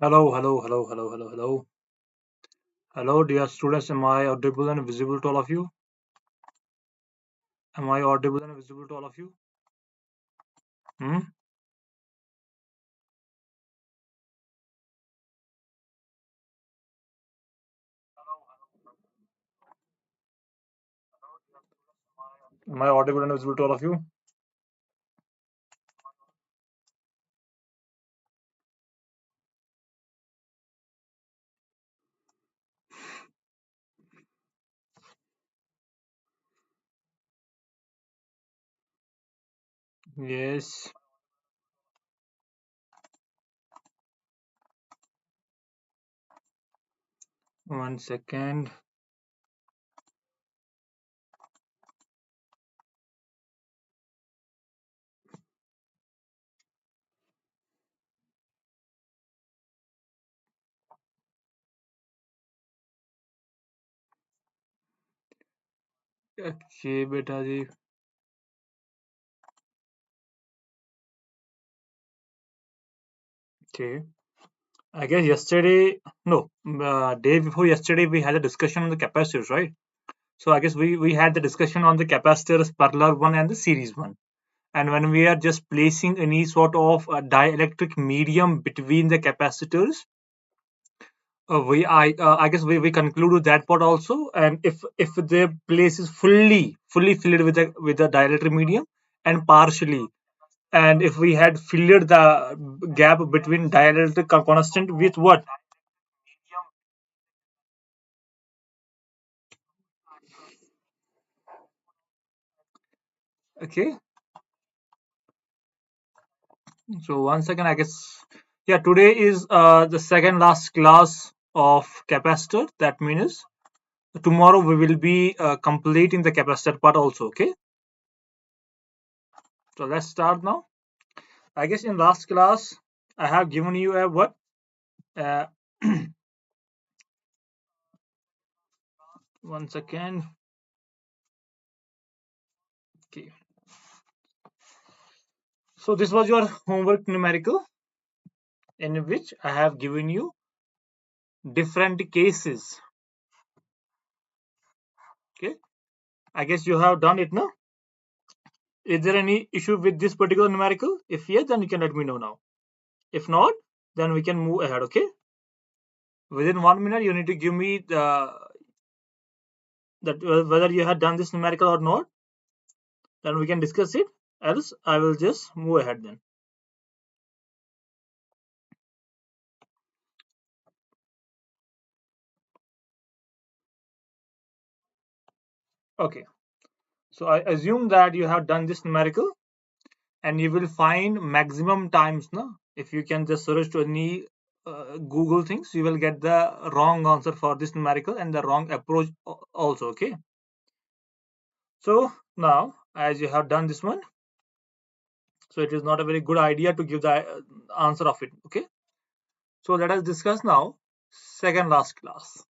Hello, hello, hello, hello, hello, hello. Hello, dear students. Am I audible and visible to all of you? Am I audible and visible to all of you? Hmm? Am I audible and visible to all of you? Yes. One second. Okay, beta ji. Okay. I guess yesterday, no, day before yesterday, we had a discussion on the capacitors, right? So I guess we had the discussion on the capacitors, parallel one and the series one. And when we are just placing any sort of a dielectric medium between the capacitors, I guess we concluded that part also. And if the place is fully filled with the dielectric medium and partially, and if we had filled the gap between dielectric constant with what? Okay. So one second, I guess. Yeah, today is the second last class of capacitor. That means tomorrow we will be completing the capacitor part also. Okay. So let's start now. I guess in last class I have given you a what? Uh, One second. Okay. So this was your homework numerical in which I have given you different cases. Okay. I guess you have done it now. Is there any issue with this particular numerical? If yes, then you can let me know now. If not, then we can move ahead. Okay. Within 1 minute, you need to give me the that whether you have done this numerical or not. Then we can discuss it. Else, I will just move ahead then. Okay. So I assume that you have done this numerical and you will find maximum times now. If you can just search to any Google things, you will get the wrong answer for this numerical and the wrong approach also. Okay. So now, as you have done this one, so it is not a very good idea to give the answer of it. Okay. So let us discuss now second last class.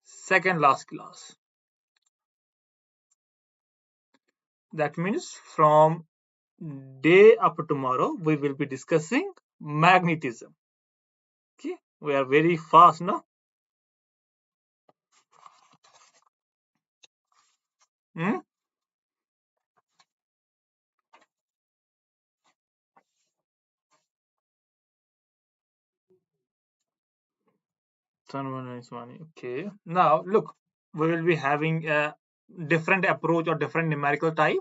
Second last class. That means from day after tomorrow, we will be discussing magnetism. Okay, we are very fast now. Hmm? Okay. Now look, we will be having a different approach or different numerical type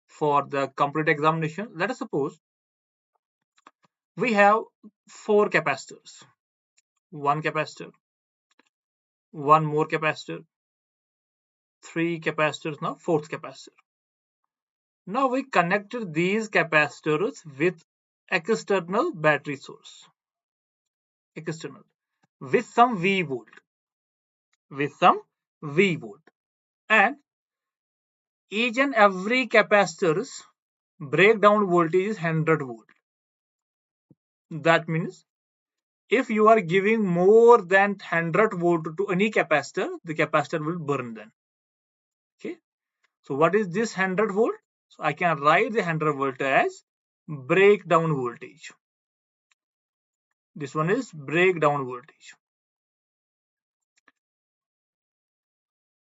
for the complete examination. Let us suppose we have four capacitors, one capacitor, one more capacitor, three capacitors, now fourth capacitor. Now we connected these capacitors with external battery source, external, with some V volt, with some V volt, and each and every capacitor's breakdown voltage is 100 volt. That means if you are giving more than 100 volt to any capacitor, the capacitor will burn then. Okay. So what is this 100 volt? So I can write the 100 volt as breakdown voltage. This one is breakdown voltage.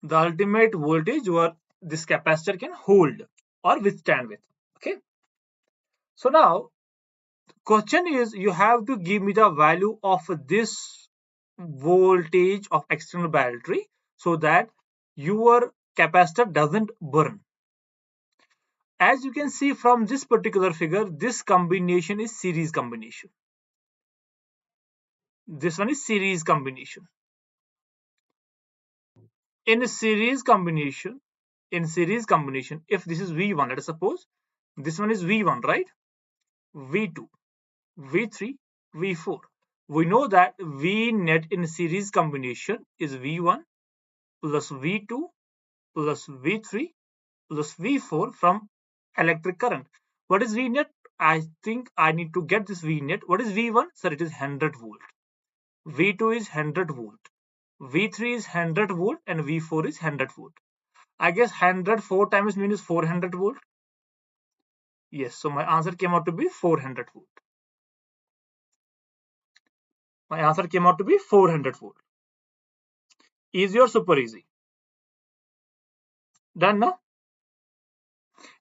The ultimate voltage where this capacitor can hold or withstand with. Okay. So now question is, you have to give me the value of this voltage of external battery so that your capacitor doesn't burn. As you can see from this particular figure, this combination is series combination. This one is series combination. In a series combination, if this is V1, let us suppose this one is V1, right? V2, V3, V4. We know that V net in series combination is V1 plus V2 plus V3 plus V4 from electric current. What is V net? I think I need to get this V net. What is V1? Sir, it is 100 volt. V2 is 100 volt. V3 is 100 volt and V4 is 100 volt. I guess 100 4 times means 400 volt. Yes, so my answer came out to be 400 volt. My answer came out to be 400 volt. Easy or super easy? Done now?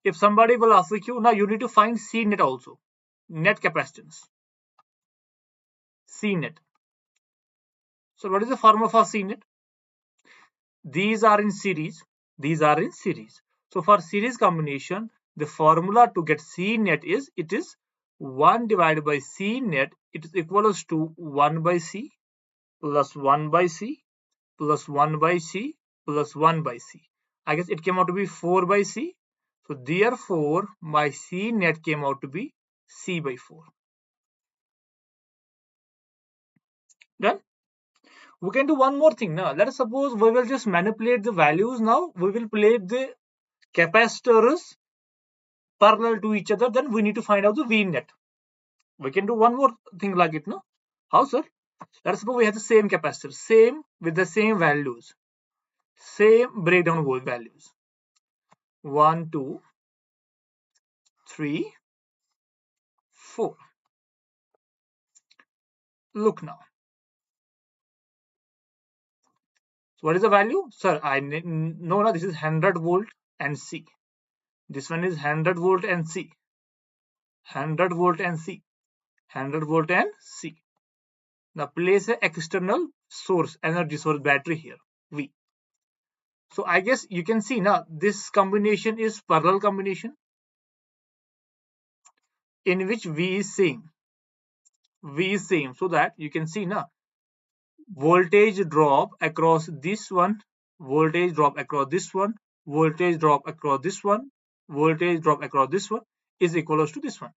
If somebody will ask you, now you need to find C net also. Net capacitance. C net. So what is the formula for C net? These are in series. These are in series. So for series combination, the formula to get C net is, it is 1 divided by C net. It is equals to 1 by C plus 1 by C plus 1 by C plus 1 by C. I guess it came out to be 4 by C. So therefore, my C net came out to be C by 4. Done? We can do one more thing now. Let us suppose we will just manipulate the values now. We will plate the capacitors parallel to each other. Then we need to find out the V net. We can do one more thing like it, no? How, sir? Let us suppose we have the same capacitor, same with the same values, same breakdown volt values. 1, 2, 3, 4. Look now. So what is the value? Sir, I know now this is 100 volt and C. This one is 100 volt and C. 100 volt and C. 100 volt and C. Now place an external source, energy source battery here, V. So I guess you can see now this combination is parallel combination in which V is same. V is same, so that you can see now voltage drop across this one, voltage drop across this one, voltage drop across this one, voltage drop across this one is equals to this one.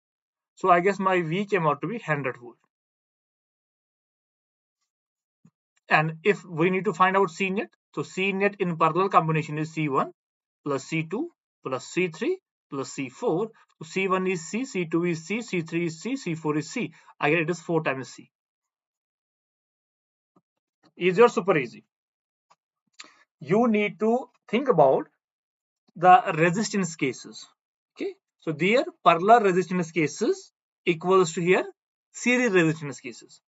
So I guess my V came out to be 100 volt. And if we need to find out C net, so C net in parallel combination is C1 plus C2 plus C3 plus C4. So C1 is C, C2 is C, C3 is C, C4 is C. Again, it is 4 times C. Easy or super easy? You need to think about the resistance cases. Okay, so there parallel resistance cases equals to here series resistance cases.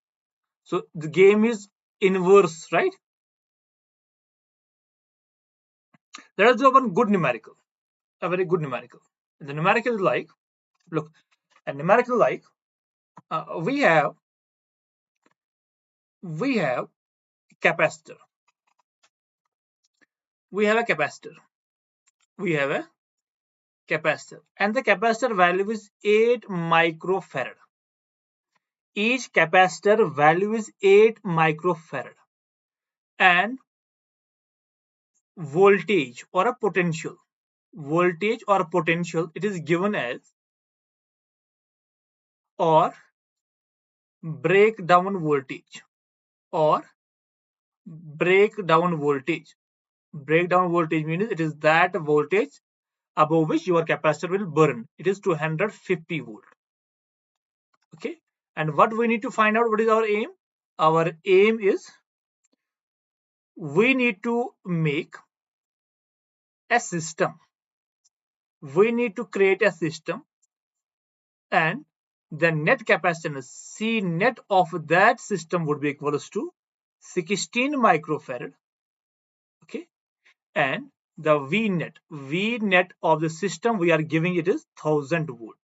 So the game is inverse, right? Let us do one good numerical, a very good numerical. The numerical is like, look, a numerical like we have capacitor. We have a capacitor. We have a capacitor, and the capacitor value is 8 microfarad. Each capacitor value is 8 microfarad, and voltage or a potential, it is given as or breakdown voltage or breakdown voltage. Breakdown voltage means it is that voltage above which your capacitor will burn. It is 250 volt. Okay, and what we need to find out, what is our aim? Our aim is we need to make a system. We need to create a system, and the net capacitance C net of that system would be equals to 16 microfarad. Okay, and the V net of the system we are giving it is 1000 volt.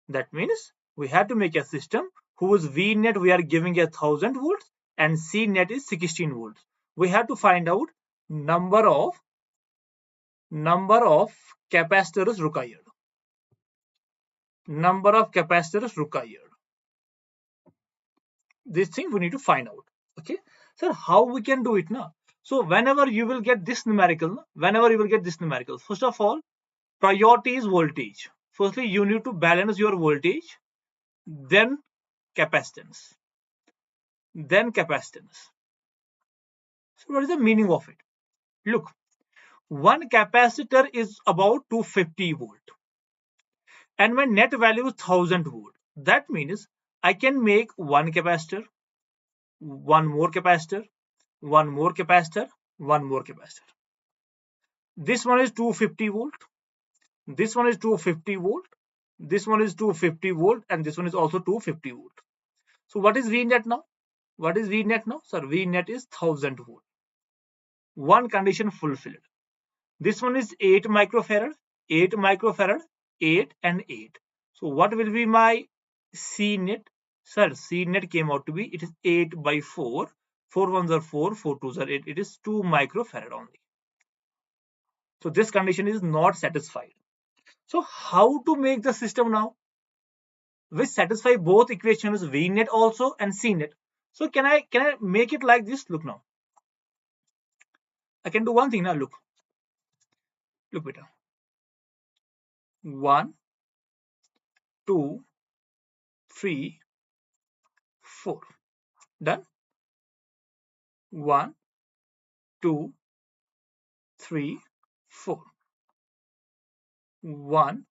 That means we have to make a system whose V net we are giving a 1000 volts and C net is 16 volts. We have to find out number of capacitors required. Number of capacitors required. This thing we need to find out. Okay, so how we can do it now? So whenever you will get this numerical, first of all, priority is voltage. Firstly, you need to balance your voltage, then capacitance, then capacitance. So what is the meaning of it? Look, one capacitor is about 250 volt and my net value is 1000 volt. That means I can make one capacitor, one more capacitor, one more capacitor, one more capacitor. This one is 250 volt, this one is 250 volt, this one is 250 volt, and this one is also 250 volt. So what is V net now? What is V net now? Sir, V net is 1000 volt. One condition fulfilled. This one is 8 microfarad, 8 microfarad, 8 and 8. So what will be my C net? Sir, C net came out to be, it is 8 by 4. 4 ones are 4, 4 twos are 8. It is 2 microfarad only. So this condition is not satisfied. So how to make the system now which satisfy both equations V net also and C net? So can I make it like this? Look now. I can do one thing now. Look beta. 1, 2, 3, 4. Done. 1, 2, 3, 4. 1,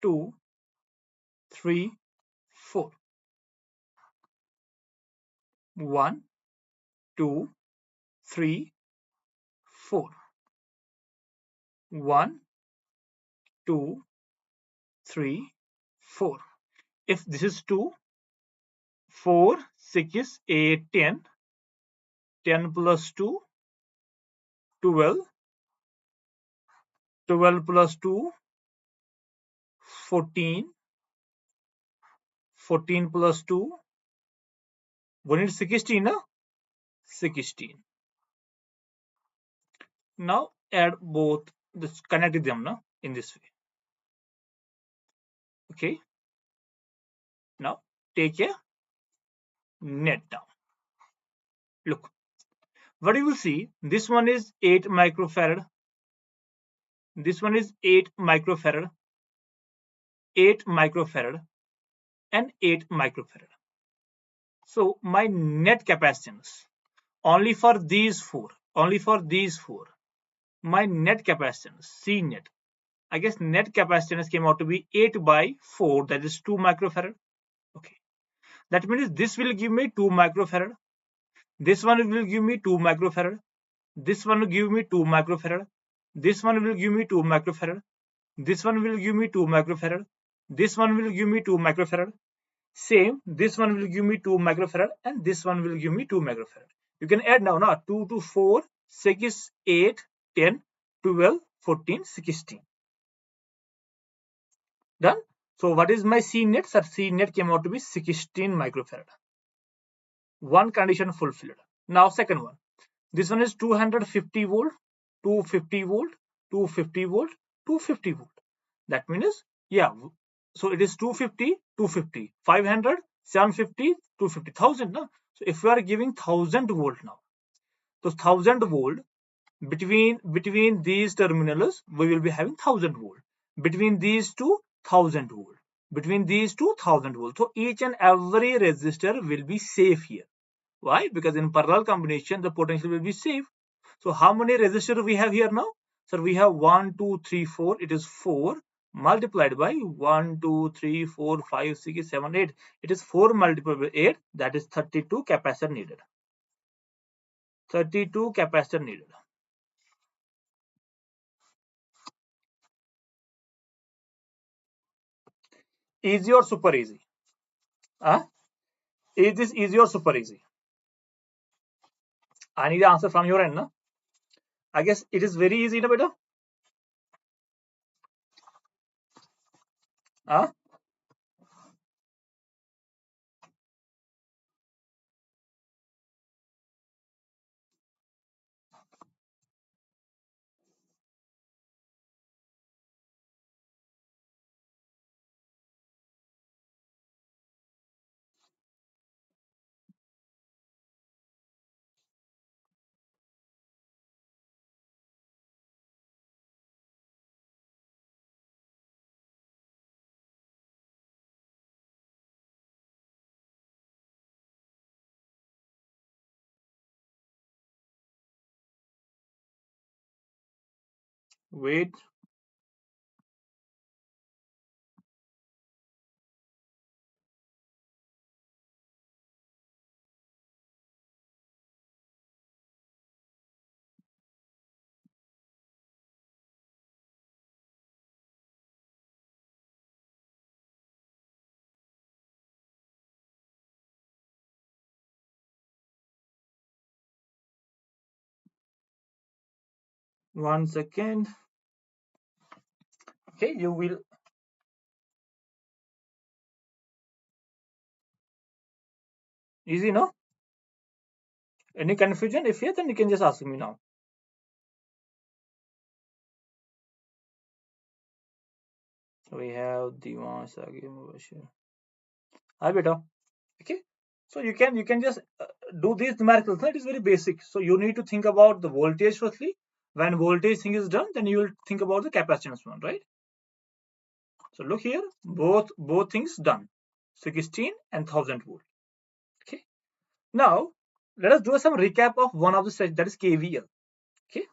2, 3, 4. 1, 2, 3, 4. 1, 2, 3, 4. If this is 2, 4, 6, 8, 10. 10 plus 2, 12. 12 plus 2, 14. 14 plus 2, when it's 16, no? 16. Now add both, connect them now in this way. Okay. Now take a net down. Look, what you will see, this one is 8 microfarad. This one is 8 microfarad, 8 microfarad, and 8 microfarad. So my net capacitance, only for these four, my net capacitance, C net, I guess net capacitance came out to be 8 by 4, that is 2 microfarad. Okay, that means this will give me 2 microfarad. This one will give me 2 microfarad. This one will give me 2 microfarad. This one will give me 2 microfarad. This one will give me 2 microfarad. This one will give me 2 microfarad. Same, this one will give me 2 microfarad and this one will give me 2 microfarad. You can add now, 2 to 4, 6, 8, 10, 12, 14, 16. Done. So what is my C net? Sir, C net came out to be 16 microfarad. One condition fulfilled. Now second one. This one is 250 volt, 250 volt, 250 volt, 250 volt. That means, yeah, so it is 250, 250, 500, 750, 250, 1000. No? So if we are giving 1000 volt now, so 1000 volt, between these terminals, we will be having 1000 volt. Between these two, 1000 volt. Between these two, 1000 volt. So each and every resistor will be safe here. Why? Because in parallel combination, the potential will be safe. So how many resistors we have here now? So we have 1, 2, 3, 4. It is 4 multiplied by 1, 2, 3, 4, 5, 6, 7, 8. It is 4 multiplied by 8. That is 32 capacitor needed. 32 capacitor needed. Easy or super easy? Huh? Is this easy or super easy? I need the answer from your end. No? I guess it is very easy, no, beta? Huh? Wait. One second. Okay, you will. Easy, no? Any confusion? If yes, then you can just ask me now. We have Dimash again. Hi, beta. Okay. So you can just do these numericals. It is very basic. So you need to think about the voltage firstly. When voltage thing is done, then you will think about the capacitance one, right? So look here, both things done. 16 and 1000 volt. Okay. Now let us do some recap of one of the steps, that is KVL. Okay.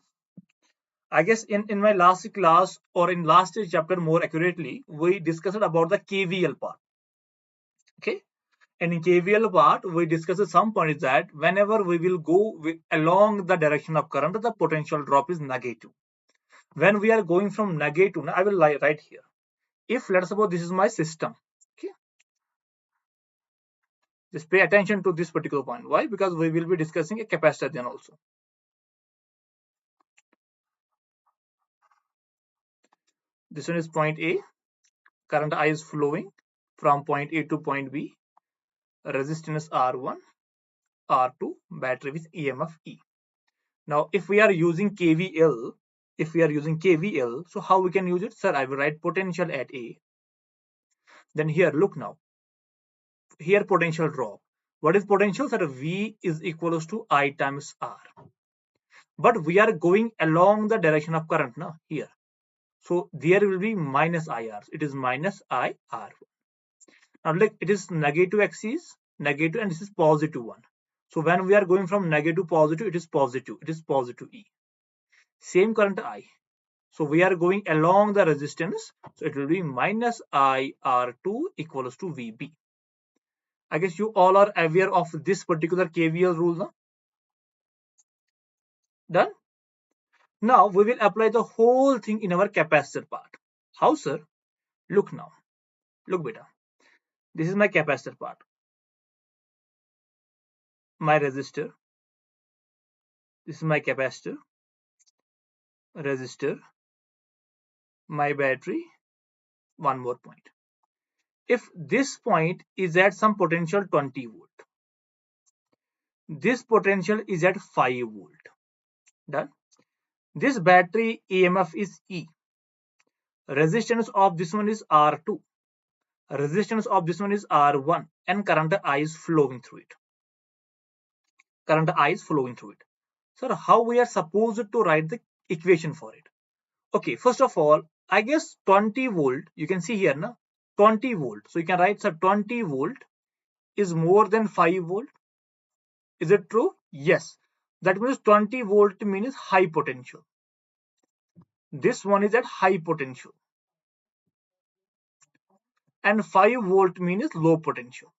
I guess in my last class or in last chapter more accurately, we discussed about the KVL part. Okay. And in KVL part, we discussed some points that whenever we will go along the direction of current, the potential drop is negative. When we are going from negative, I will write here. If let's suppose this is my system, okay, just pay attention to this particular point. Why? Because we will be discussing a capacitor then also. This one is point A. Current I is flowing from point A to point B. Resistance R1, R2, battery with EMF E. Now, if we are using KVL, so how we can use it? Sir, I will write potential at A. Then here, look now. Here, potential drop. What is potential? Sir, V is equals to I times R. But we are going along the direction of current now here. So there will be minus IR. It is minus IR. Now look, it is negative axis, negative, and this is positive one. So when we are going from negative to positive, it is positive. It is positive E. Same current I. So we are going along the resistance. So it will be minus IR2 equals to VB. I guess you all are aware of this particular KVL rule now. Done? Now we will apply the whole thing in our capacitor part. How, sir? Look now. Look, beta. This is my capacitor part. My resistor. This is my capacitor. Resistor. My battery. One more point. If this point is at some potential 20 volt, this potential is at 5 volt. Done. This battery EMF is E. Resistance of this one is R2. Resistance of this one is R1, and current I is flowing through it. Current I is flowing through it. Sir, how we are supposed to write the equation for it? Okay, first of all, I guess 20 volt, you can see here, na, 20 volt. So you can write, sir, 20 volt is more than 5 volt. Is it true? Yes. That means 20 volt means high potential. This one is at high potential. And 5 volt means low potential.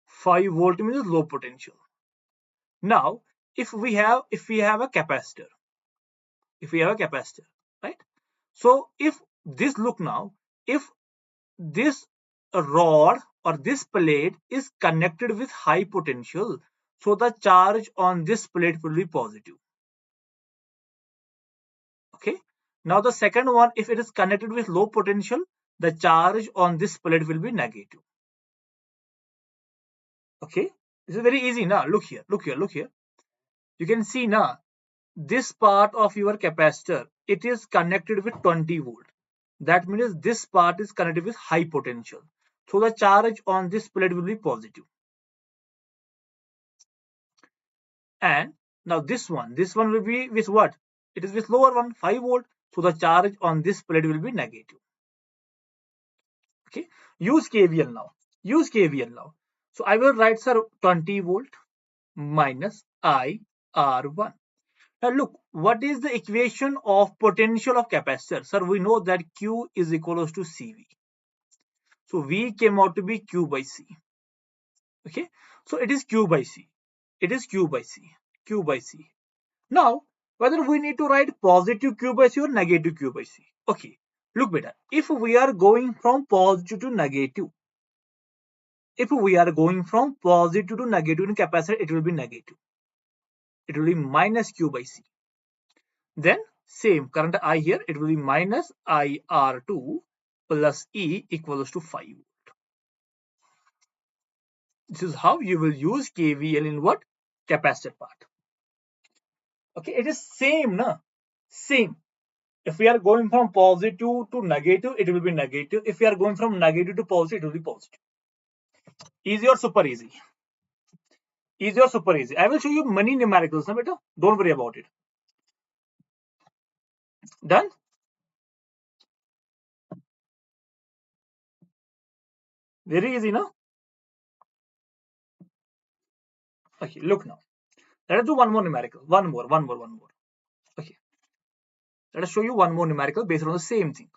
5 volt means low potential. Now, if we have a capacitor, right? So if this, look now, if this rod or this plate is connected with high potential. So the charge on this plate will be positive. Okay. Now the second one, if it is connected with low potential, the charge on this plate will be negative. Okay. This is very easy now. Look here, look here, look here. You can see now this part of your capacitor, it is connected with 20 volt. That means this part is connected with high potential. So the charge on this plate will be positive. And now this one will be with what? It is with lower one, 5 volt. So the charge on this plate will be negative. Okay. Use KVL now. Use KVL now. So I will write, sir, 20 volt minus IR1. Now look, what is the equation of potential of capacitor? Sir, we know that Q is equal to CV. So V came out to be Q by C. Okay. So it is Q by C. It is Q by C. Q by C. Now, whether we need to write positive Q by C or negative Q by C. Okay. Look better. If we are going from positive to negative, if we are going from positive to negative in capacitor, it will be negative. It will be minus Q by C. Then same current I here, it will be minus IR2 plus E equals to 5 volt. This is how you will use KVL in what? Capacitor part. Okay, it is same, na? Same. If we are going from positive to negative, it will be negative. If we are going from negative to positive, it will be positive. Easy or super easy? Easy or super easy? I will show you many numericals, na beta? Don't worry about it. Done? Very easy, no? Okay, look now. Let us do one more numerical. One more. Okay. Let us show you one more numerical based on the same thing.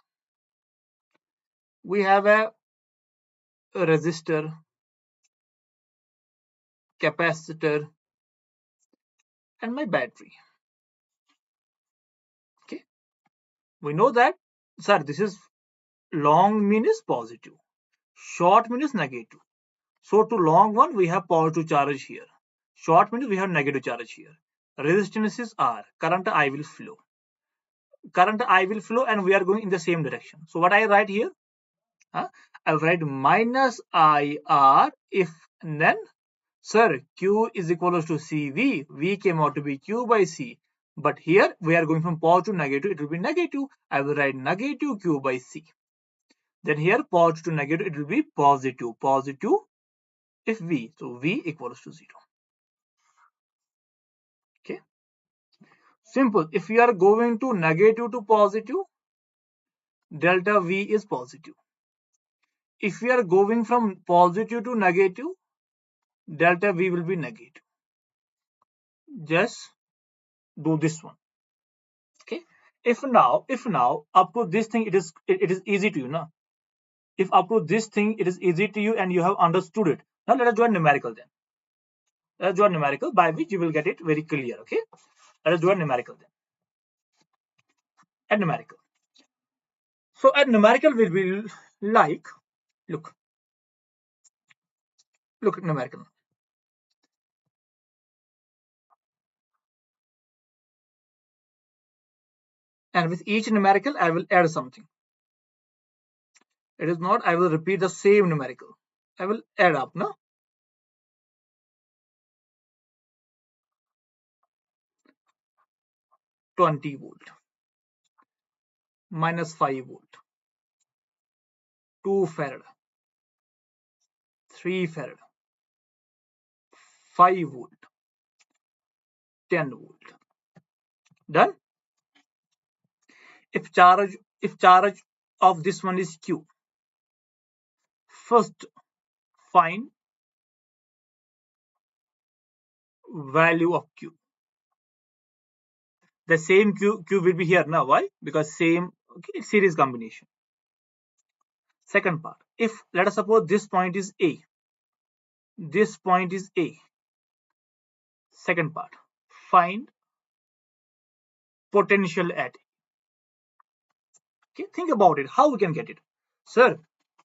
We have a resistor, capacitor, and my battery. Okay. We know that, sir, this is long mean is positive. Short mean is negative. So to long one, we have positive charge here. Short means we have negative charge here. Resistance is R. Current I will flow. Current I will flow and we are going in the same direction. So what I write here? I'll write minus IR if then, sir, Q is equal to CV. V came out to be Q by C. But here we are going from positive to negative. It will be negative. I will write negative Q by C. Then here positive to negative, it will be positive. Positive if V. So V equals to 0. Okay. Simple. If we are going to negative to positive, delta V is positive. If we are going from positive to negative, delta V will be negative. Just do this one. Okay. If now up to this thing it is easy to you now. If up to this thing it is easy to you and you have understood it. Now let us do a numerical then. Let us do a numerical by which you will get it very clear. Okay. Let us do a numerical then. A numerical. So a numerical will be like, look at numerical. And with each numerical, I will add something. It is not, I will repeat the same numerical. I will add up, no? -20 volt, -5 volt, 2 farad, 3 farad, 5 volt, 10 volt. Done? If charge of this one is Q, first find value of Q. The same Q will be here now. Why? Because same, okay, series combination. Second part, if let us suppose this point is A, this point is A. Second part, find potential at A. Okay, think about it. How we can get it, sir?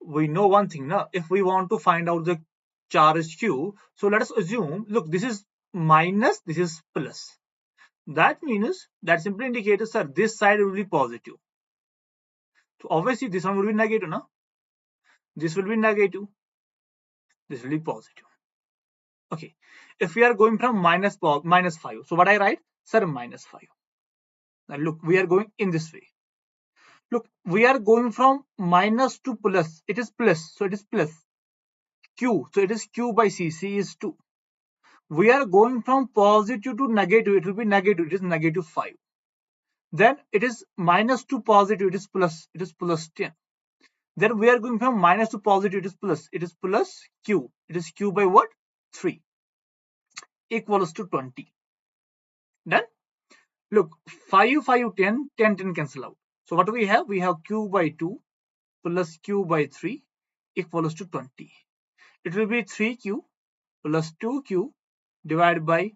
we know one thing now. If we want to find out the charge Q, so let us assume, look, this is minus, this is plus. That means that simply indicates, sir, this side will be positive. So obviously this one will be negative, no? This will be negative. This will be positive. Okay. If we are going from minus 5, so what I write? Sir, minus 5. Now look, we are going in this way. Look, we are going from minus to plus. It is plus, so it is plus. Q, so it is Q by C. C is 2. We are going from positive to negative. It will be negative. It is negative 5. Then it is minus to positive. It is plus. It is plus 10. Then we are going from minus to positive. It is plus. It is plus Q. It is Q by what? 3 equals to 20. Then look, 5, 5, 10, 10, 10 cancel out. So what we have? We have Q by 2 plus Q by 3 equals to 20. It will be 3Q plus 2Q divided by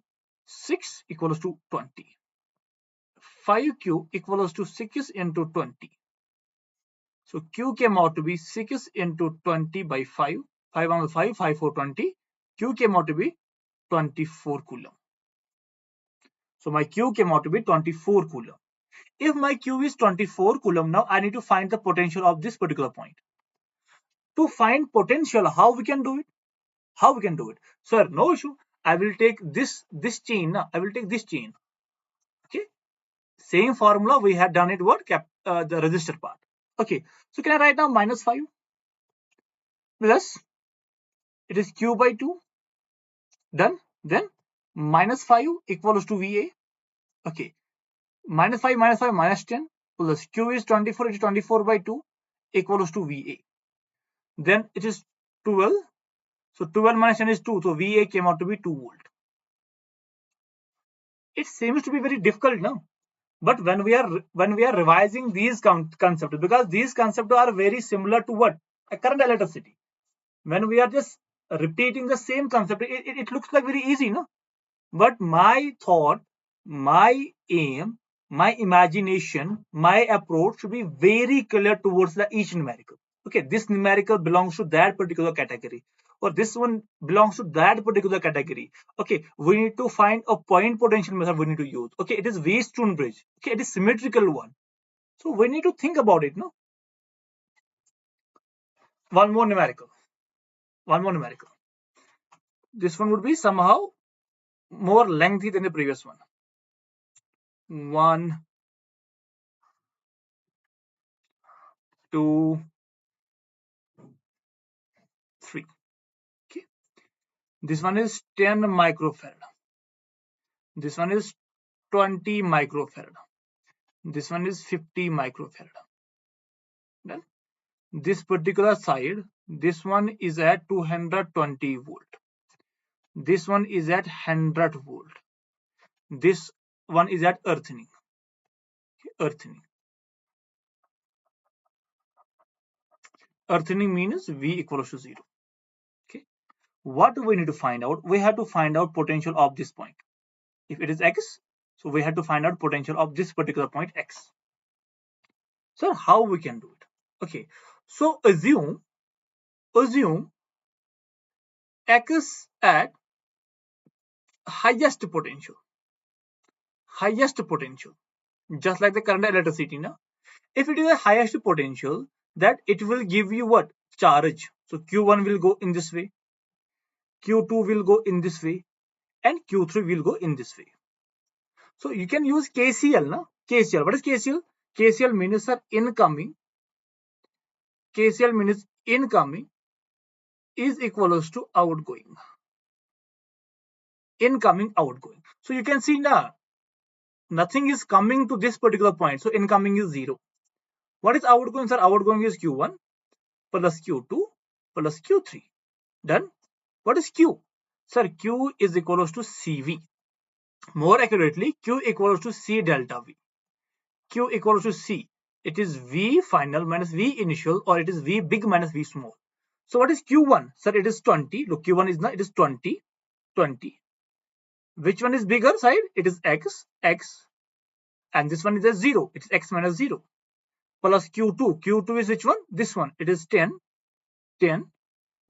6 equals to 20. 5Q equals to 6 into 20. So Q came out to be 6 into 20 by 5. 5 on 5, 5 for 20. Q came out to be 24 coulomb. So my Q came out to be 24 coulomb. If my Q is 24 coulomb, now I need to find the potential of this particular point. To find potential, how we can do it? How we can do it? Sir, no issue. I will take this chain. I will take this chain. Okay. Same formula we had done it what? The resistor part. Okay. So can I write down minus 5 plus it is Q by 2. Done. Then minus 5 equals to VA. Okay. Minus 5 minus 10 plus Q is 24. It is 24 by 2 equals to VA. Then it is 12. So 12 minus 10 is 2. So VA came out to be 2 volt. It seems to be very difficult now. But when we are revising these concepts, because these concepts are very similar to what? A current electricity. When we are just repeating the same concept, it looks like very easy, no? But my thought, my aim, my imagination, my approach should be very clear towards each numerical. Okay, this numerical belongs to that particular category, or this one belongs to that particular category. Okay, we need to find a point potential method we need to use. Okay, it is Weisstone bridge. Okay, it is symmetrical one. So we need to think about it, no? One more numerical. One more numerical. This one would be somehow more lengthy than the previous one. 1, 2, 3. Okay. This one is 10 microfarad. This one is 20 microfarad. This one is 50 microfarad. Then this particular side, this one is at 220 volt. This one is at 100 volt. This one is at earthening. Earthening. Earthening means V equals to 0. Okay. What do we need to find out? We have to find out potential of this point. If it is X, so we have to find out potential of this particular point X. So how we can do it? Okay. So assume X at highest potential, just like the current electricity. Now, if it is a highest potential, that it will give you what? Charge. So Q1 will go in this way, Q2 will go in this way, and Q3 will go in this way. So you can use KCL. No? KCL. What is KCL? KCL means incoming. KCL means incoming is equals to outgoing. Incoming, outgoing. So you can see now, nothing is coming to this particular point. So incoming is 0. What is outgoing, sir? Outgoing is Q1 plus Q2 plus Q3. Done. What is Q? Sir, Q is equals to CV. More accurately, Q equals to C delta V. Q equals to C. It is V final minus V initial, or it is V big minus V small. So what is Q1? Sir, it is 20. Look, Q1 is not, it is 20. 20. Which one is bigger side? It is X. And this one is a 0. It's X minus 0. Plus Q2. Q2 is which one? This one. It is 10. 10,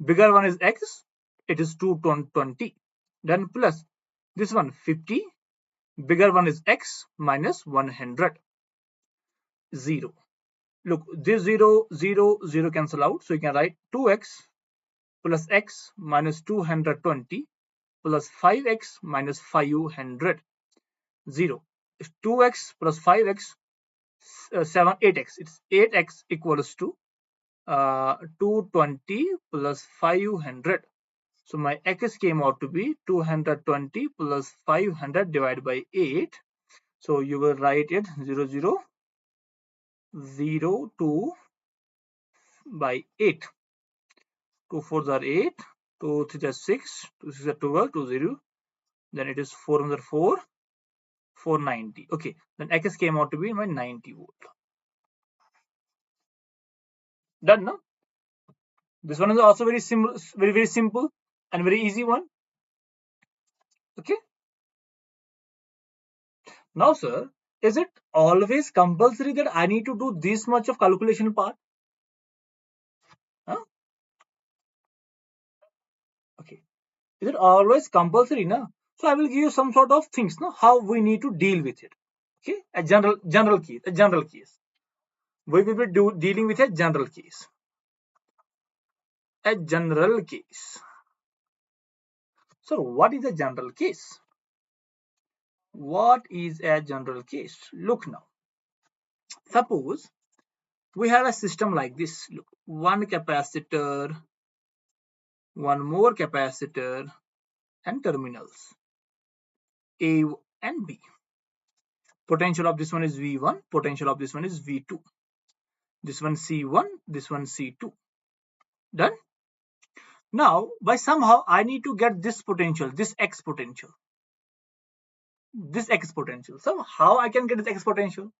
bigger one is x, it is 220. Then plus this one 50, bigger one is x minus 100, 0. Look, this 0, 0, 0 cancel out. So you can write 2x plus x minus 220 plus 5x minus 500, 0. 2x plus 5x, 7, 8x. It's 8x equals to 220 plus 500. So my x came out to be 220 plus 500 divided by 8. So you will write it 0, 0, 0, 2 by 8. 2 4s are 8, 2 3 are 6, 2 6 are 12, 2 0. Then it is 404, 490. Okay, then x came out to be my 90 volt. Done, no? This one is also very simple, very simple and very easy one. Okay. Now, sir, is it always compulsory that I need to do this much of calculation part? Huh? Okay. Is it always compulsory, na? So I will give you some sort of things, no, how we need to deal with it. Okay, a general case. We will be dealing with a general case. A general case. So what is a general case? What is a general case? Look now. Suppose we have a system like this. Look, one capacitor, one more capacitor, and terminals A and B. Potential of this one is V1, potential of this one is V2. This one C1, this one C2. Done? Now, by somehow I need to get this potential, this X potential. This X potential. So how I can get this X potential?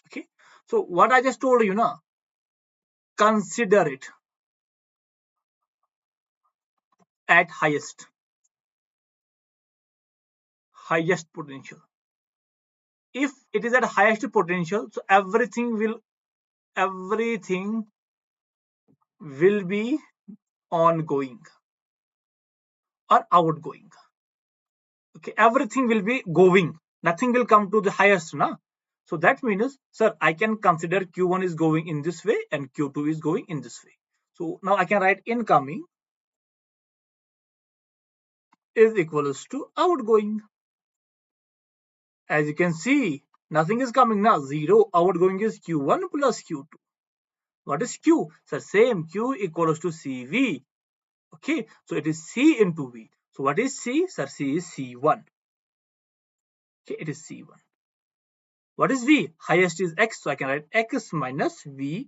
Okay. So what I just told you now, consider it at highest potential. If it is at highest potential, so everything will be ongoing or outgoing. Okay, everything will be going, nothing will come to the highest now. So that means, sir, I can consider Q1 is going in this way and Q2 is going in this way. So now I can write incoming is equals to outgoing. As you can see, nothing is coming now, 0. Outgoing is Q1 plus Q2. What is Q? Sir, same, Q equals to CV. Okay, so it is C into V. So what is C? Sir, C is C1. Okay, it is C1. What is V? Highest is X, so I can write X minus V1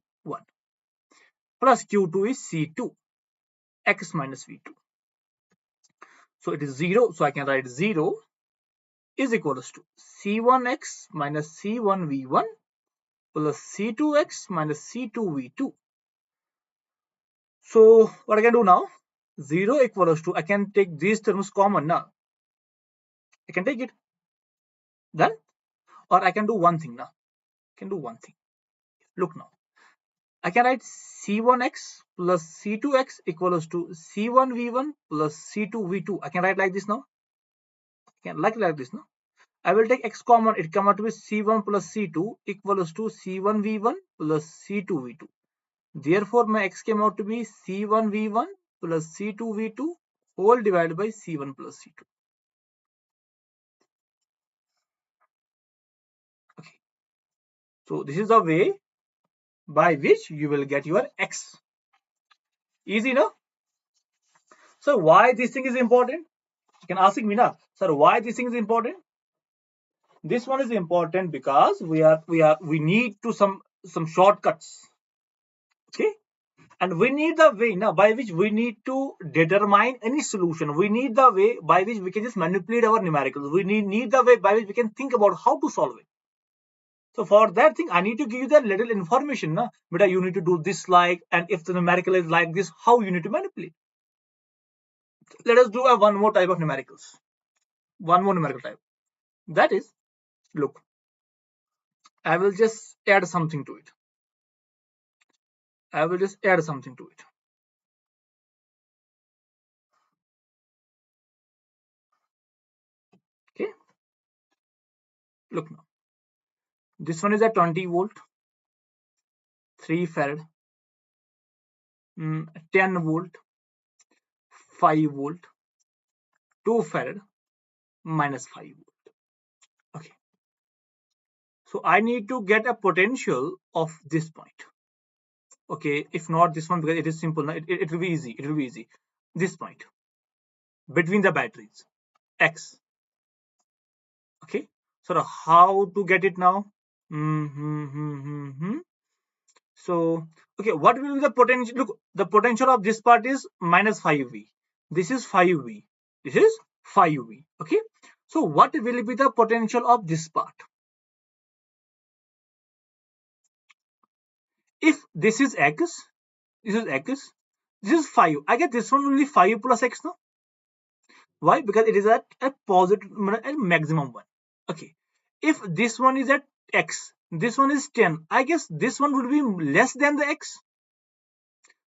plus Q2 is C2, X minus V2. So it is 0, so I can write 0 is equals to C1X minus C1V1 plus C2X minus C2V2. So what I can do now? 0 equals to, I can take these terms common now. I can take it. Then, or I can do one thing now. I can do one thing. Look now. I can write C1X plus C2X equals to C1V1 plus C2V2. I can write like this now. I can like this now. I will take X common. It come out to be C1 plus C2 equals to C1V1 plus C2V2. Therefore, my X came out to be C1V1 plus C2V2 whole divided by C1 plus C2. Okay. So this is the way by which you will get your X. Easy, no? So why this thing is important? You can ask me now, sir, why this thing is important? This one is important because we need to some shortcuts. Okay, and we need the way now by which we need to determine any solution. We need the way by which we can just manipulate our numericals. We need the way by which we can think about how to solve it. So for that thing, I need to give you that little information now. But you need to do this like, and if the numerical is like this, how you need to manipulate. Let us do one more type of numericals. One more numerical type. That is, look, I will just add something to it. I will just add something to it. Look now. This one is at 20 volt, 3 farad, 10 volt, 5 volt, 2 farad, minus 5 volt. Okay. So I need to get a potential of this point. Okay, if not this one, because it is simple, it will be easy. It will be easy. This point between the batteries, X. Okay. So how to get it now? So, okay, what will be the potential? Look, the potential of this part is minus 5V. This is 5V. This is 5V. Okay. So, what will be the potential of this part? If this is X, this is X, this is 5. I guess this one will be 5 plus X now. Why? Because it is at a positive, a maximum one. Okay. If this one is at X, this one is 10. I guess this one would be less than the X.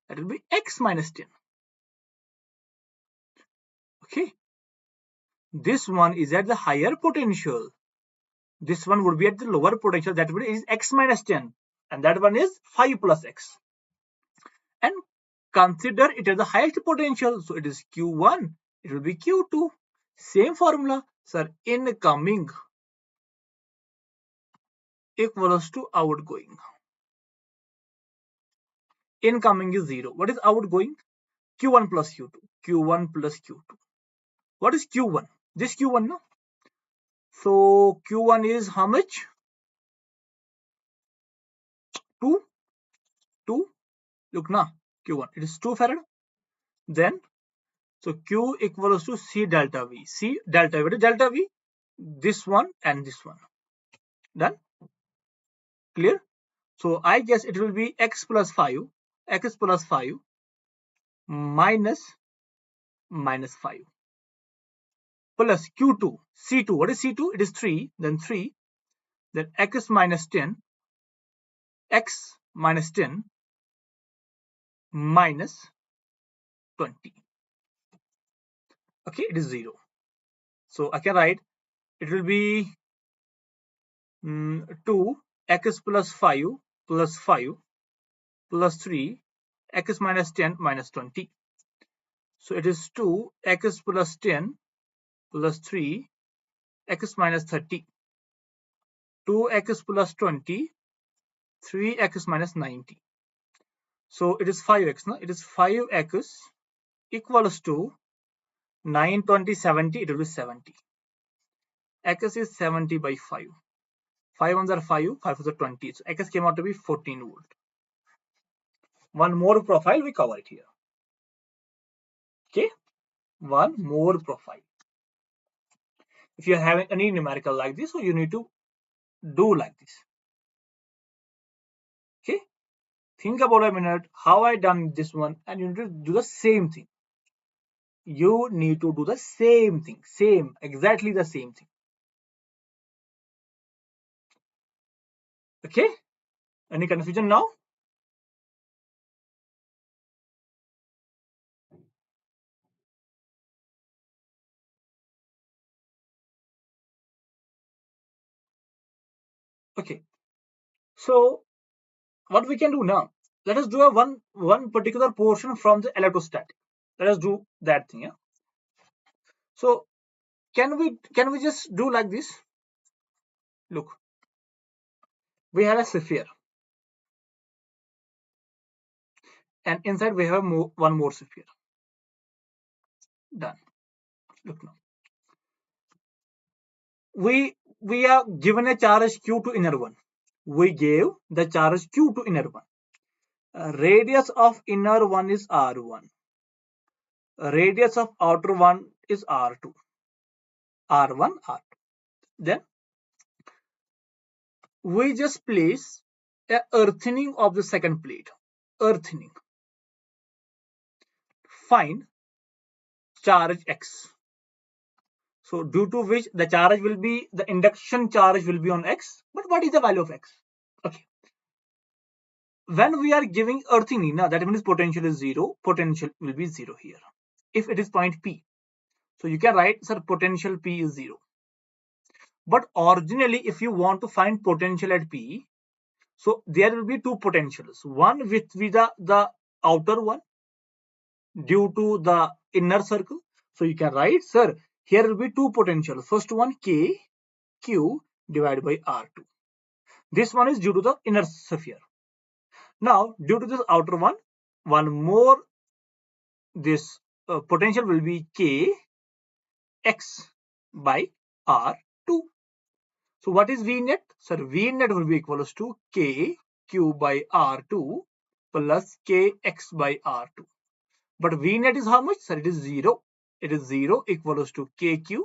That will be X minus 10. Okay. This one is at the higher potential. This one would be at the lower potential. That one is X minus 10. And that one is 5 plus X. And consider it as the highest potential. So it is Q1. It will be Q2. Same formula. Sir, incoming equals to outgoing. Incoming is 0. What is outgoing? Q1 plus Q2. Q1 plus Q2. What is Q1? This Q1, no? So Q1 is how much? 2. 2. Look now. Q1. It is 2 farad. Then, so Q equals to C delta V. C delta V. What is delta V? This one and this one. Done? Clear? So I guess it will be X plus 5. X plus 5 minus 5 plus Q2. C2. What is C2? It is 3. Then 3. Then X minus 10. X minus 10 minus 20. Okay, it is 0. So I can write it will be 2 X plus 5 plus 5 plus 3 X minus 10 minus 20. So it is 2 X plus 10 plus 3 X minus 30. 2x plus 20, 3x minus 90. So it is 5x. No? It is 5x equals to 9, 20, 70. It will be 70. X is 70 by 5. 5 ones are 5, 5 ones are 20. So X came out to be 14 volt. One more profile we cover it here. Okay, one more profile. If you are having any numerical like this, so you need to do like this. Okay, think about a minute how I done this one, and you need to do the same thing. You need to do the same thing, exactly the same thing. Okay, any confusion now? Okay, so what we can do now, let us do a one particular portion from the electrostatic. Let us do that thing. Yeah, so can we just do like this? Look, we have a sphere, and inside we have one more sphere. Done. Look now, we are given a charge Q to inner one. We gave the charge Q to inner one. Radius of inner one is R1. Radius of outer one is R2. R1, R2. Then we just place a earthening of the second plate. Earthening. Find charge X. So due to which the charge will be, the induction charge will be on X. But what is the value of X? Okay. When we are giving earthening, now that means potential is 0. Potential will be 0 here. If it is point P. So you can write, sir, potential P is 0. But originally, if you want to find potential at P, so there will be two potentials. One with the outer one due to the inner circle. So you can write, sir, here will be two potentials. First one K Q divided by R2. This one is due to the inner sphere. Now, due to this outer one, one more this potential will be K X by R2. So what is V net? Sir, V net will be equals to K Q by R2 plus K X by R2. But V net is how much? Sir, it is 0. It is 0 equals to KQ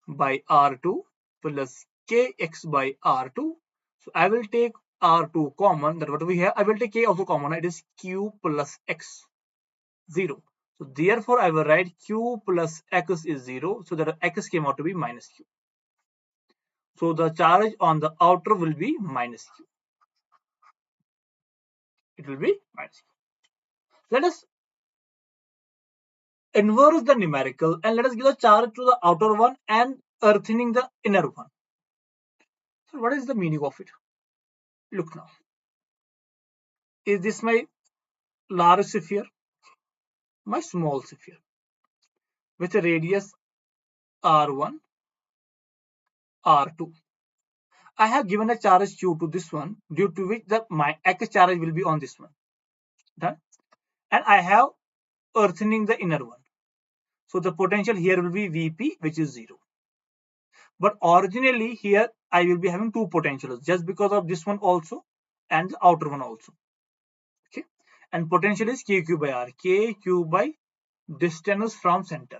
by R2 plus Kx by R2. So I will take R2 common. That what we have. I will take K also common. It is Q plus X 0. So therefore I will write Q plus X is 0. So that X came out to be minus Q. So the charge on the outer will be minus Q. It will be minus Q. Let us inverse the numerical and let us give the charge to the outer one and earthening the inner one. So what is the meaning of it? Look now. Is this my large sphere? My small sphere with a radius R1, R2. I have given a charge Q to this one, due to which my X charge will be on this one. Done. And I have earthening the inner one. So the potential here will be Vp, which is 0. But originally here I will be having two potentials just because of this one also and the outer one also. Okay. And potential is KQ by R. KQ by distance from center.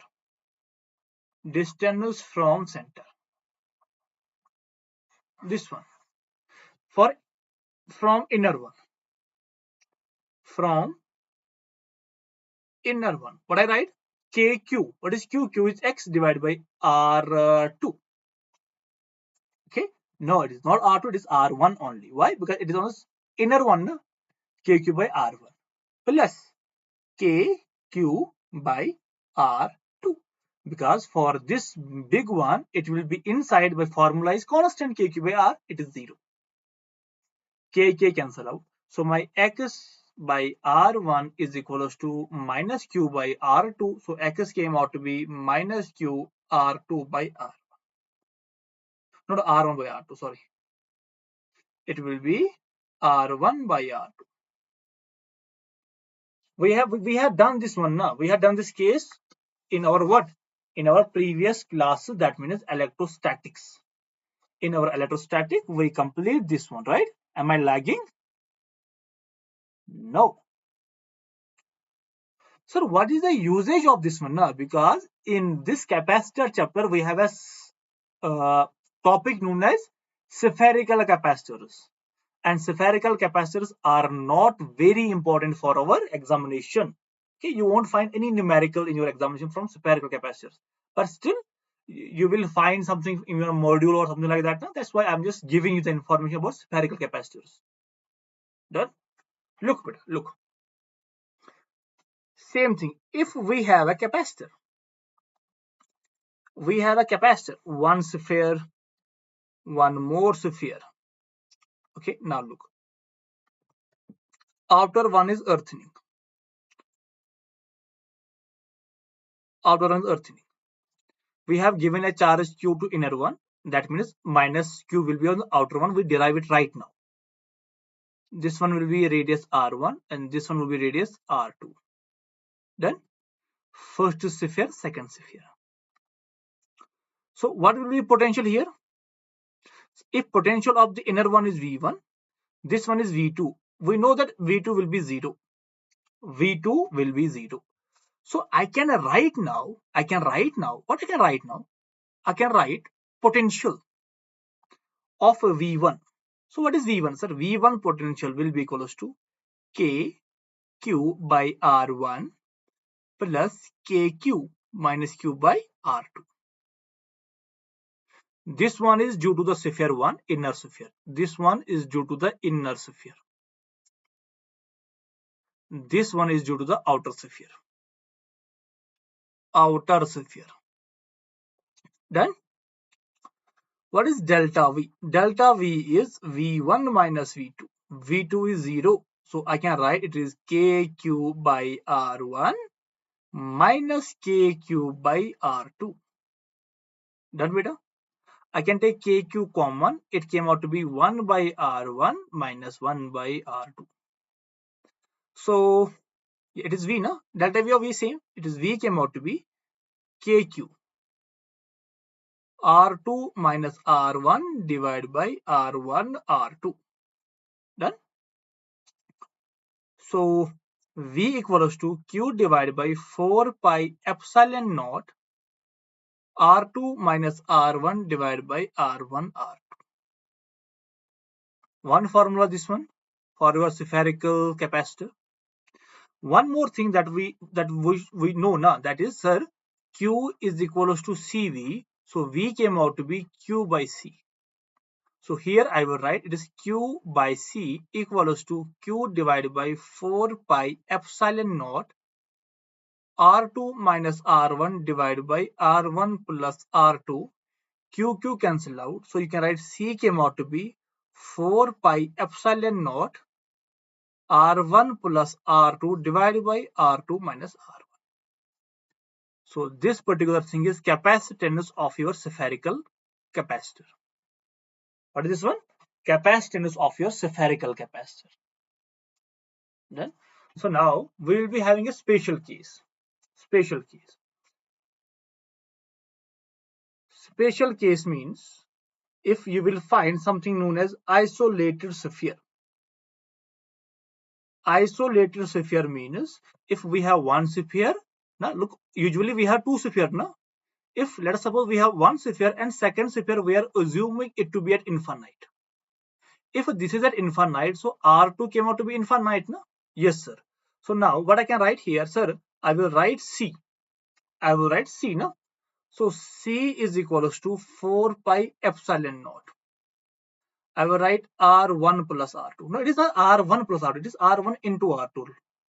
Distance from center. This one. From inner one. From inner one. What I write? KQ. What is Q? Q is X divided by R2. Okay. No, it is not R2. It is R1 only. Why? Because it is on the inner one. No? KQ by R1 plus KQ by R2. Because for this big one, it will be inside by formula is constant KQ by R. It is 0. K cancel out. So my X by R1 is equals to minus Q by R2. So X came out to be minus Q R2 by R. Not R1 by R2, sorry. It will be R1 by R2. We have done this one now. We have done this case in our what? In our previous class, that means electrostatics. In our electrostatic, we complete this one, right? Am I lagging? No. Sir, what is the usage of this one now? Because in this capacitor chapter, we have a topic known as spherical capacitors. And spherical capacitors are not very important for our examination. Okay, you won't find any numerical in your examination from spherical capacitors. But still, you will find something in your module or something like that. Now, that's why I'm just giving you the information about spherical capacitors. Done? Look, look. Same thing. If we have a capacitor, one sphere, one more sphere. Okay, now look. Outer one is earthening. Outer one is earthening. We have given a charge Q to inner one. That means minus Q will be on the outer one. We derive it right now. This one will be radius R1 and this one will be radius R2. Then first sphere, second sphere. So what will be potential here? If potential of the inner one is V1, this one is V2. We know that V2 will be 0. V2 will be 0. So I can write now, what I can write now? I can write potential of V1. So what is V1? Sir, V1 potential will be equals to KQ by R1 plus KQ minus Q by R2. This one is due to the sphere 1, inner sphere. This one is due to the inner sphere. This one is due to the outer sphere. Outer sphere. Done? What is delta V? Delta V is V1 minus V2. V2 is 0. So I can write it is KQ by R1 minus KQ by R2. Done, beta? I can take KQ common. It came out to be 1 by R1 minus 1 by R2. So it is V, no? Delta V of V same. It is V came out to be KQ. R2 minus R1 divided by R1 R2. Done? So V equals to Q divided by 4 pi epsilon naught R2 minus R1 divided by R1 R2. One formula, this one, for your spherical capacitor. One more thing that we know now, that is, sir, Q is equals to CV. So V came out to be Q by C. So here I will write it is Q by C equals to Q divided by 4 pi epsilon naught R2 minus R1 divided by R1 plus R2. QQ cancel out. So you can write C came out to be 4 pi epsilon naught R1 plus R2 divided by R2 minus R1. So this particular thing is capacitance of your spherical capacitor. What is this one? Capacitance of your spherical capacitor. Then, so now we will be having a special case. Special case. Special case means if you will find something known as isolated sphere. Isolated sphere means if we have one sphere, now look, usually we have two spheres, now. If let us suppose we have one sphere and second sphere, we are assuming it to be at infinite. If this is at infinite, so R2 came out to be infinite, no? Yes, sir. So now what I can write here, sir, I will write C. I will write C, no? So C is equals to 4 pi epsilon naught. I will write R1 plus R2. No, it is not R1 plus R2. It is R1 into R2.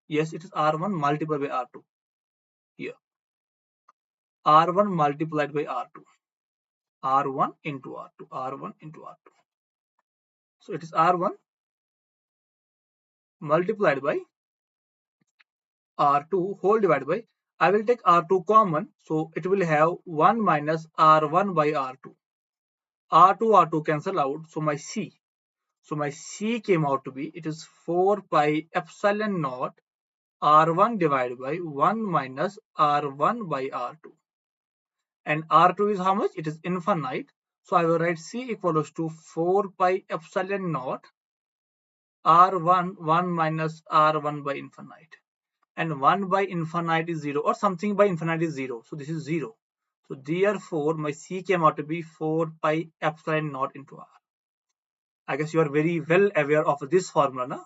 Yes, it is R1 multiplied by R2. Here. R1 multiplied by R2. R1 into R2. R1 into R2. So it is R1 multiplied by R2 whole divided by, I will take R2 common. So it will have 1 minus R1 by R2. R2 cancel out. So my C came out to be, it is 4 pi epsilon naught R1 divided by 1 minus R1 by R2. And R2 is how much? It is infinite. So I will write C equals to 4 pi epsilon naught R1 1 minus R1 by infinite. And 1 by infinite is 0, or something by infinite is 0. So this is 0. So therefore my C came out to be 4 pi epsilon naught into R. I guess you are very well aware of this formula, na?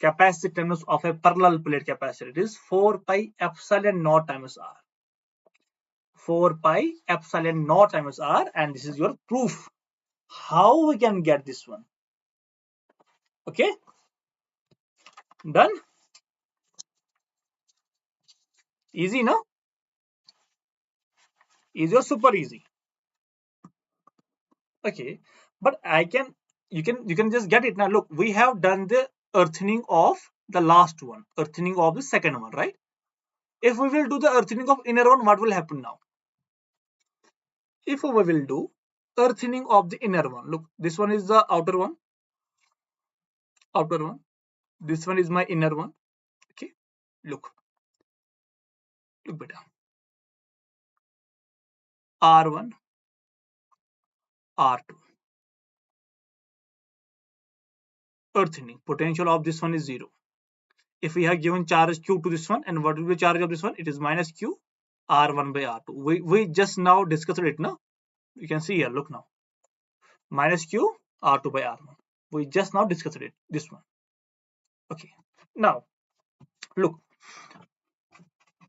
Capacitance of a parallel plate capacitor, it is 4 pi epsilon naught times R. 4 pi epsilon naught times R, and this is your proof. How we can get this one? Okay, done. Easy, no? Easy or super easy? Okay, but you can just get it now. Look, we have done the earthening of the last one, earthening of the second one, right? If we will do the earthening of inner one, what will happen now? If we will do earthening of the inner one, look, this one is the outer one. This one is my inner one. Okay, look better. R1, R2. Earthening potential of this one is 0. If we have given charge Q to this one, and what will be the charge of this one? It is minus Q R1 by R2. We just now discussed it, no? You can see here, look now. Minus Q R2 by R1. We just now discussed it, this one. Okay. Now, look.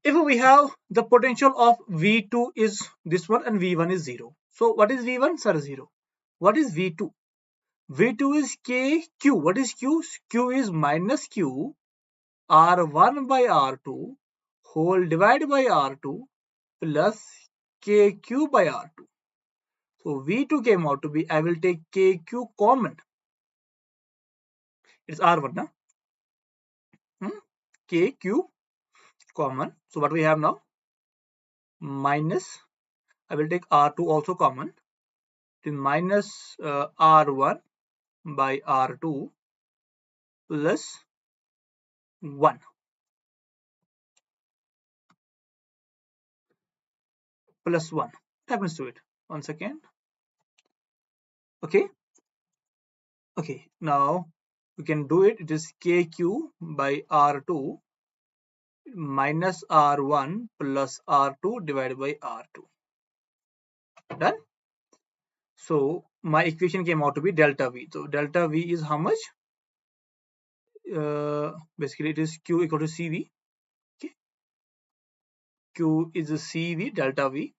If we have the potential of V2 is this one and V1 is 0. So what is V1? Sir, 0. What is V2? V2 is KQ. What is Q? Q is minus Q R1 by R2 whole divided by R2 plus KQ by R2. So V2 came out to be, I will take KQ common. It's R1 now. KQ common. So what we have now? Minus, I will take R2 also common. It is minus R1 by R2 plus 1. Plus 1. What happens to it? 1 second. Okay. Okay. Now we can do it. It is KQ by R2 minus R1 plus R2 divided by R2. Done? So my equation came out to be delta V. So delta V is how much? Basically it is Q equal to CV. Okay. Q is a CV delta V.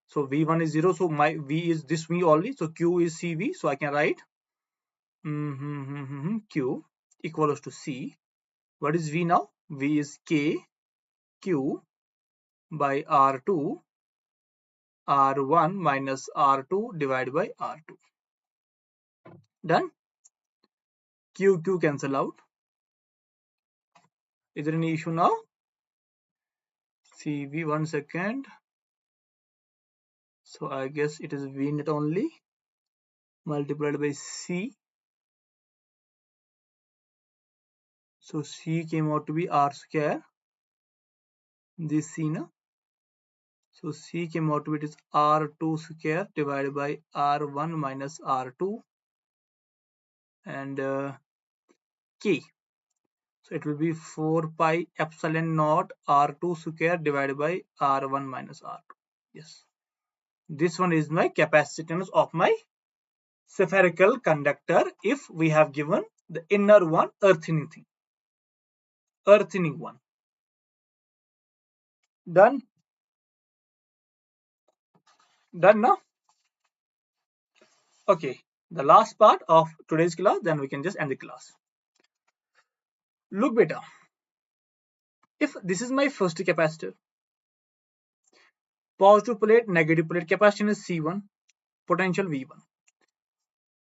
So V1 is 0. So my V is this V only. So Q is CV. So I can write Q equals to C. What is V now? V is K Q by R2 R1 minus R2 divided by R2. Done? Q cancel out. Is there any issue now? CV, 1 second. So I guess it is V net only multiplied by C. So C came out to be R square. This C now. So C came out to be, it is R2 square divided by R1 minus R2 and K. So it will be 4 pi epsilon naught R2 square divided by R1 minus R2. Yes. This one is my capacitance of my spherical conductor if we have given the inner one earthening thing. Earthening one. Done? Done now? Okay. The last part of today's class, then we can just end the class. Look beta. If this is my first capacitor, positive plate, negative plate, capacitance is C1, potential V1.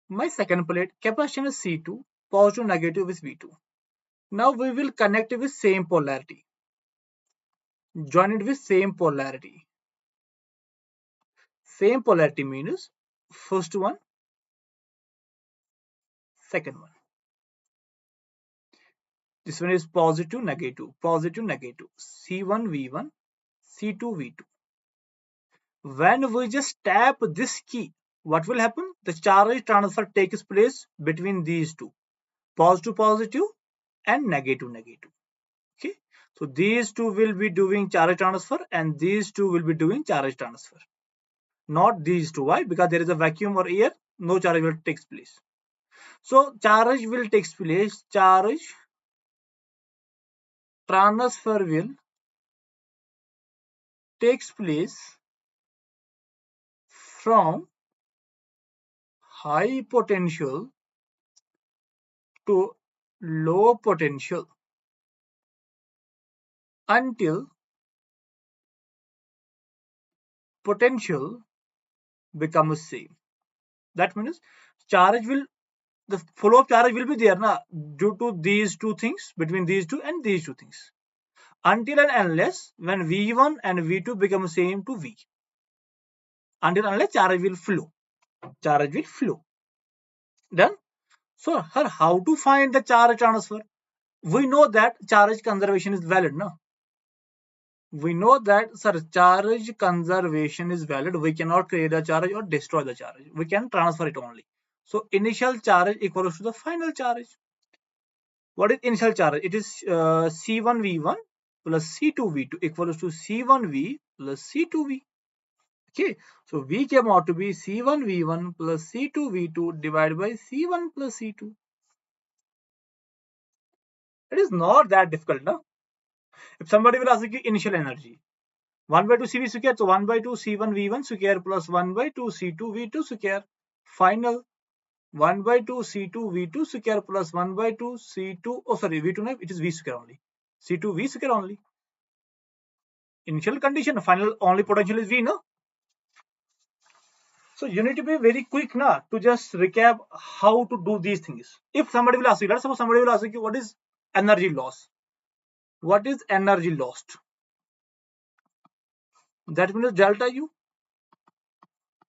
My second plate, capacitance is C2, positive, negative is V2. Now we will connect it with same polarity. Join it with same polarity. Same polarity means first one, second one. This one is positive, negative, C1, V1, C2, V2. When we just tap this key, what will happen? The charge transfer takes place between these two, positive and negative. Okay, so these two will be doing charge transfer and these two will be doing charge transfer. Not these two. Why? Because there is a vacuum or air, no charge will take place. So charge will take place, charge transfer will takes place from high potential to low potential until potential becomes same. That means charge will, the flow of charge will be there na, due to these two things, between these two and these two things, until and unless when V1 and V2 become same to V. Until and unless charge will flow. Charge will flow. Done? So how to find the charge transfer? We know that charge conservation is valid, no? We know that, sir, charge conservation is valid. We cannot create a charge or destroy the charge. We can transfer it only. So initial charge equals to the final charge. What is initial charge? It is C1V1 plus C2V2 equals to C1V plus C2V. Okay, so V came out to be C1V1 plus C2V2 divided by C1 plus C2. It is not that difficult, no? If somebody will ask you initial energy, 1 by 2 CV square, so 1 by 2 C1 V1 square plus 1 by 2 C2 V2 square. Final 1 by 2 C2 V2 square plus 1 by 2 C2, oh sorry, V2 no, it is V square only. C2 V square only. Initial condition, final only potential is V, no? So you need to be very quick now to just recap how to do these things. If somebody will ask you, let's suppose somebody will ask you, what is energy loss? What is energy lost? That means delta U,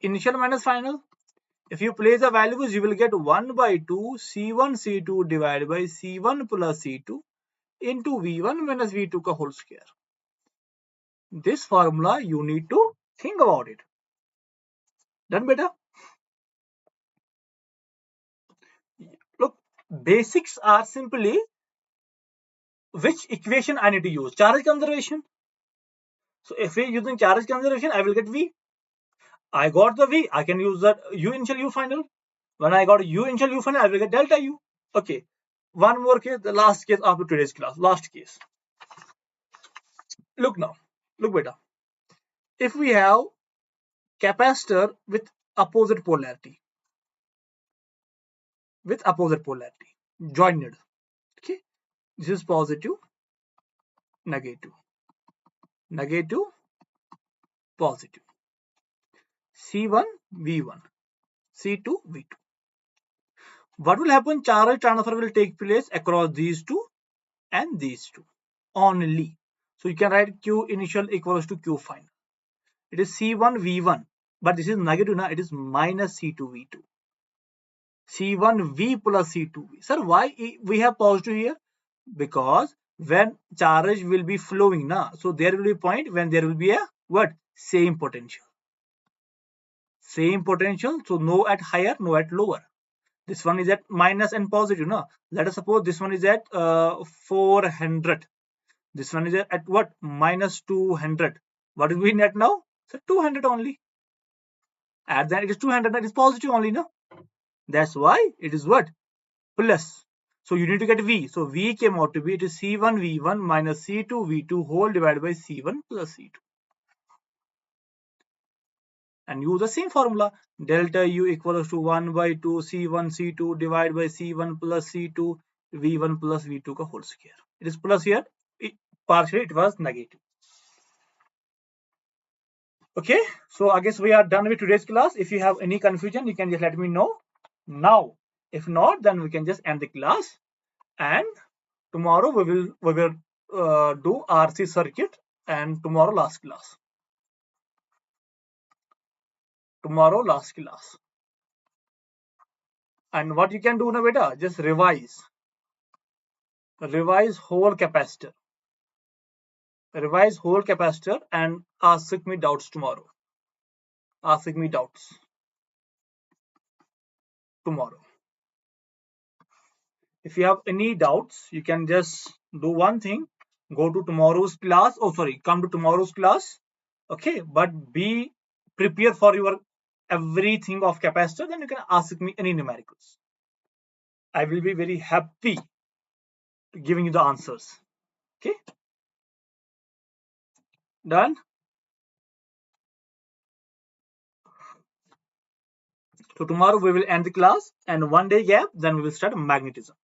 initial minus final. If you place the values, you will get 1 by 2 C1 C2 divided by C1 plus C2 into V1 minus V2 ka whole square. This formula you need to think about it. Done better? Look, basics are simply which equation I need to use. Charge conservation. So if we're using charge conservation, I will get V. I got the V. I can use that U initial U final. When I got U initial U final, I will get delta U. Okay. One more case, the last case after today's class. Last case. Look now. Look better. If we have capacitor with opposite polarity, joined. Okay. This is positive, negative, negative, positive. C1, V1, C2, V2. What will happen? Charge transfer will take place across these two and these two only. So you can write Q initial equals to Q final. It is C1 V1, but this is negative now. It is minus C2 V2. C1 V plus C2 V. Sir, why we have positive here? Because when charge will be flowing now, so there will be a point when there will be a what? Same potential. Same potential. So no at higher, no at lower. This one is at minus and positive. No, let us suppose this one is at 400. This one is at what? Minus 200. What is we net now? So 200 only. At that it is 200. That is positive only. No, that's why it is what? Plus. So you need to get V. So V came out to be, it is C1 V1 minus C2 V2 whole divided by C1 plus C2. And use the same formula. Delta U equals to 1 by 2 C1 C2 divided by C1 plus C2 V1 plus V2 ka whole square. It is plus here. Partially it was negative. Okay. So I guess we are done with today's class. If you have any confusion, you can just let me know now. If not, then we can just end the class. And tomorrow we will do RC circuit, and tomorrow last class. And what you can do now, beta, just revise whole capacitor. Revise whole capacitor and ask me doubts tomorrow. If you have any doubts, you can just do one thing. Go to tomorrow's class. Oh, sorry, come to tomorrow's class. Okay, but be prepared for your everything of capacitor. Then you can ask me any numericals. I will be very happy giving you the answers. Okay, done. So tomorrow we will end the class, and 1 day gap, then we will start magnetism.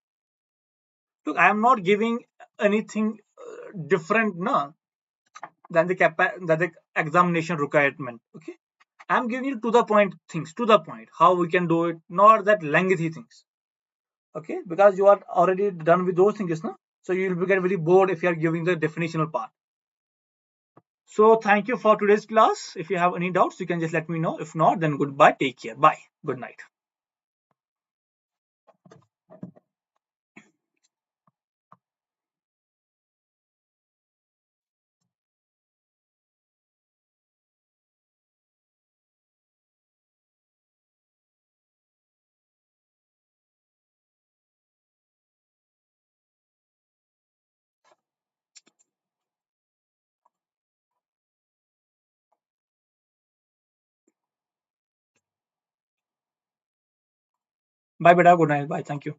Look, I am not giving anything different than the examination requirement. Okay, I am giving you to the point things, to the point how we can do it, not that lengthy things. Okay, because you are already done with those things, no? So you will get very bored if you are giving the definitional part. So thank you for today's class. If you have any doubts, you can just let me know. If not, then goodbye. Take care. Bye. Good night. Bye, beta. Good night. Bye. Thank you.